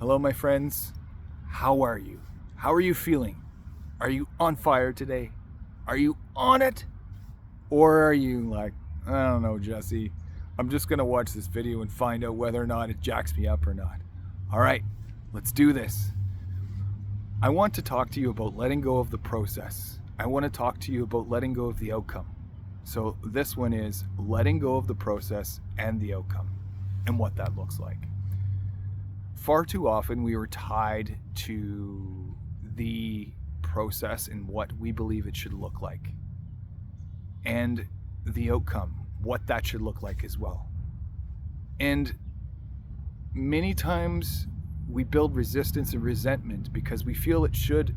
Hello, my friends. How are you? How are you feeling? Are you on fire today? Are you on it? Or are you like, I don't know, Jesse. I'm just going to watch this video and find out whether or not it jacks me up or not. All right, let's do this. I want to talk to you about letting go of the process. I want to talk to you about letting go of the outcome. So this one is letting go of the process and the outcome and what that looks like. Far too often we are tied to the process and what we believe it should look like, and the outcome, what that should look like as well. And many times we build resistance and resentment because we feel it should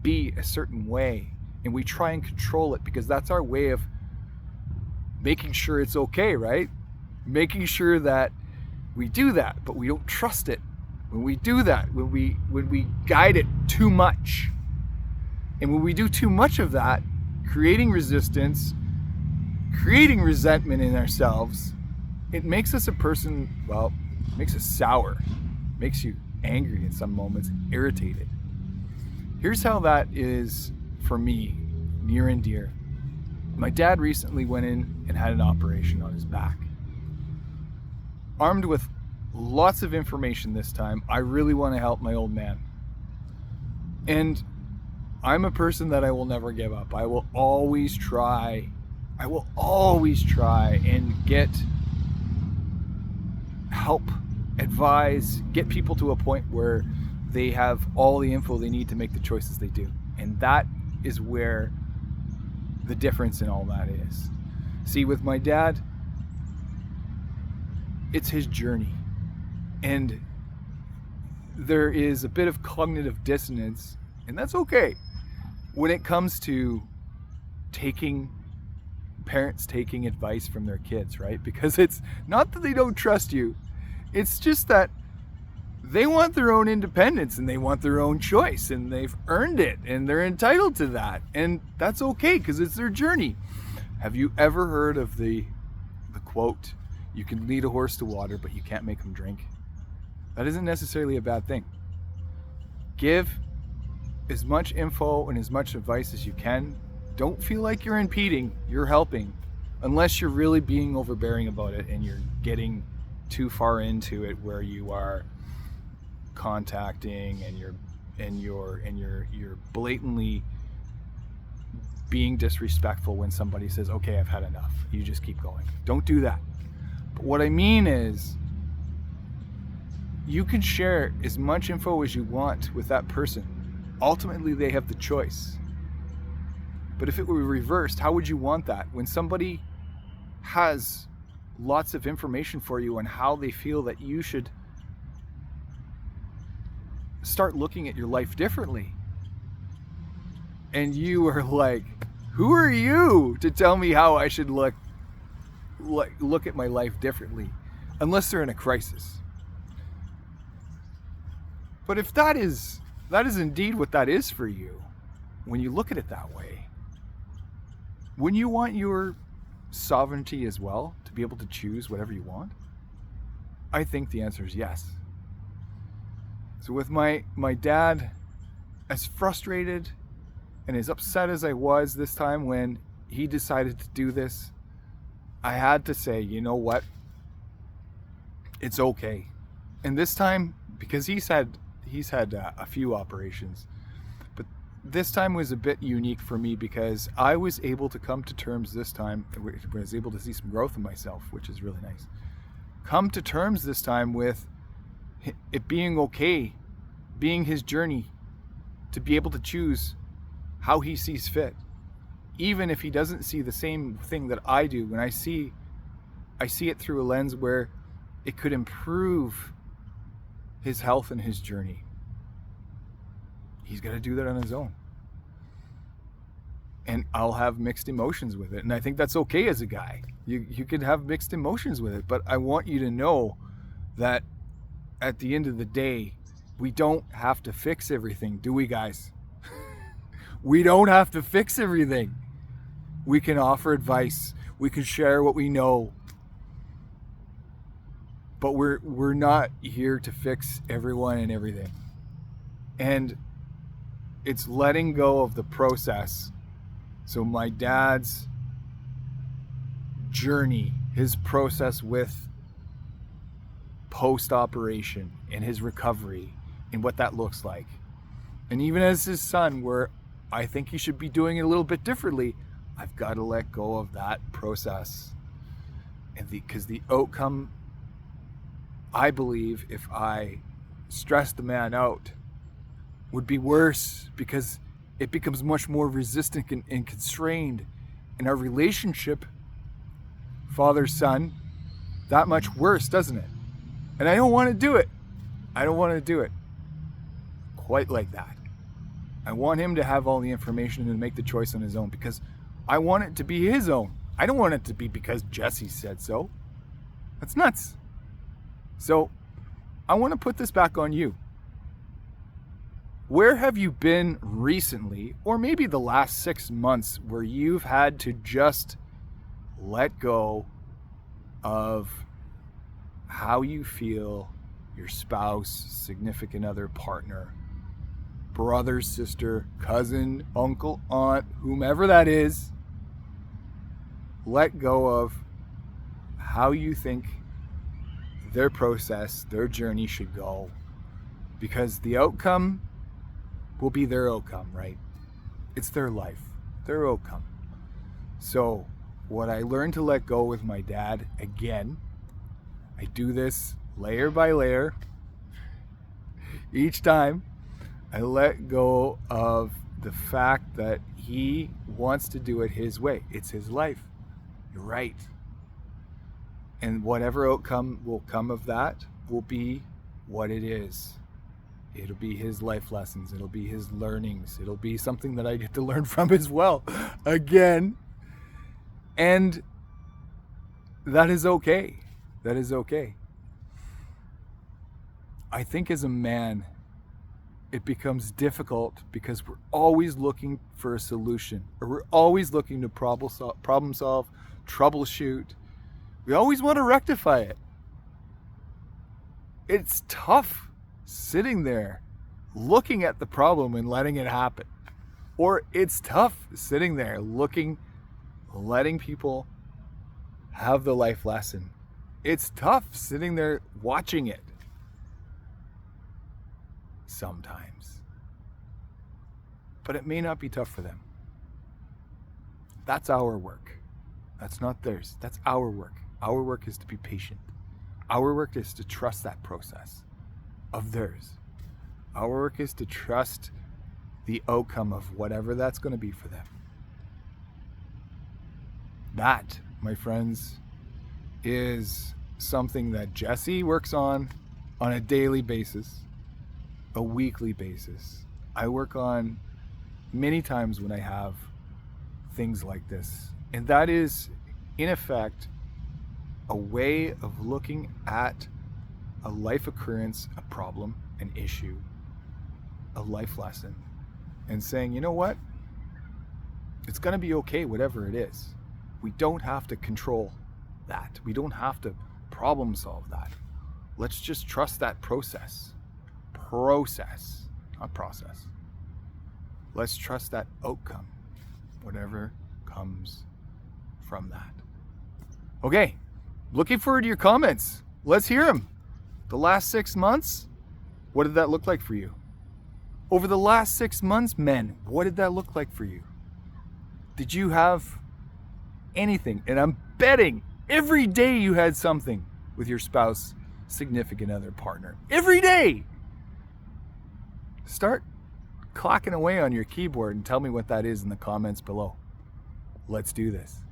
be a certain way, and we try and control it because that's our way of making sure it's okay, right? Making sure that we do that, but we don't trust it. When we do that, when we guide it too much, and when we do too much of that, creating resistance, creating resentment in ourselves, it makes us a person, well, makes us sour, makes you angry in some moments, irritated. Here's how that is for me, near and dear. My dad recently went in and had an operation on his back. Armed with lots of information this time, I really want to help my old man. And I'm a person that I will never give up. I will always try and get help, advise, get people to a point where they have all the info they need to make the choices they do. And that is where the difference in all that is. See, with my dad, it's his journey. And there is a bit of cognitive dissonance, and that's okay, when it comes to parents taking advice from their kids, right? Because it's not that they don't trust you, it's just that they want their own independence and they want their own choice, and they've earned it and they're entitled to that, and that's okay because it's their journey. Have you ever heard of the quote, you can lead a horse to water but you can't make him drink? That isn't necessarily a bad thing. Give as much info and as much advice as you can. Don't feel like you're impeding, you're helping, unless you're really being overbearing about it and you're getting too far into it where you are contacting and you're blatantly being disrespectful when somebody says, okay, I've had enough. You just keep going. Don't do that. But what I mean is, you can share as much info as you want with that person. Ultimately, they have the choice. But if it were reversed, how would you want that? When somebody has lots of information for you on how they feel that you should start looking at your life differently, and you are like, who are you to tell me how I should look at my life differently? Unless they're in a crisis. But if that is indeed what that is for you, when you look at it that way, wouldn't you want your sovereignty as well, to be able to choose whatever you want? I think the answer is yes. So with my dad, as frustrated and as upset as I was this time when he decided to do this, I had to say, you know what? It's okay. And this time, because he's had a few operations, but this time was a bit unique for me because I was able to come to terms this time, I was able to see some growth in myself, which is really nice. Come to terms this time with it being okay, being his journey, to be able to choose how he sees fit. Even if he doesn't see the same thing that I do, when I see it through a lens where it could improve his health and his journey. He's got to do that on his own. And I'll have mixed emotions with it. And I think that's okay as a guy. You can have mixed emotions with it. But I want you to know that at the end of the day, we don't have to fix everything, do we, guys? We don't have to fix everything. We can offer advice. We can share what we know. But we're not here to fix everyone and everything. And it's letting go of the process. So my dad's journey, his process with post-operation and his recovery and what that looks like. And even as his son, where I think he should be doing it a little bit differently, I've got to let go of that process. And because the outcome, I believe, if I stress the man out, would be worse, because it becomes much more resistant and constrained. And our relationship, father-son, that much worse, doesn't it? And I don't want to do it. I don't want to do it quite like that. I want him to have all the information and make the choice on his own, because I want it to be his own. I don't want it to be because Jesse said so. That's nuts. So I want to put this back on you. Where have you been recently, or maybe the last 6 months, where you've had to just let go of how you feel your spouse, significant other, partner, brother, sister, cousin, uncle, aunt, whomever that is? Let go of how you think their process, their journey should go, because the outcome will be their outcome, right? It's their life, their outcome. So what I learned to let go with my dad, again, I do this layer by layer. Each time I let go of the fact that he wants to do it his way. It's his life. You're right. And whatever outcome will come of that will be what it is. It'll be his life lessons. It'll be his learnings. It'll be something that I get to learn from as well. Again. And that is okay. That is okay. I think as a man, it becomes difficult because we're always looking for a solution, or we're always looking to problem solve, troubleshoot. We always want to rectify it. It's tough sitting there looking at the problem and letting it happen. Or it's tough sitting there letting people have the life lesson. It's tough sitting there watching it sometimes. But it may not be tough for them. That's our work. That's not theirs. That's our work. Our work is to be patient. Our work is to trust that process of theirs. Our work is to trust the outcome of whatever that's going to be for them. That, my friends, is something that Jesse works on a daily basis, a weekly basis. I work on many times when I have things like this. And that is, in effect, a way of looking at a life occurrence, a problem, an issue, a life lesson, and saying, you know what? It's going to be okay, whatever it is. We don't have to control that. We don't have to problem solve that. Let's just trust that process. Process, not process. Let's trust that outcome, whatever comes from that. Okay, looking forward to your comments. Let's hear them. The last 6 months, what did that look like for you? Over the last 6 months, men, what did that look like for you? Did you have anything? And I'm betting every day you had something with your spouse, significant other, partner. Every day. Start clacking away on your keyboard and tell me what that is in the comments below. Let's do this.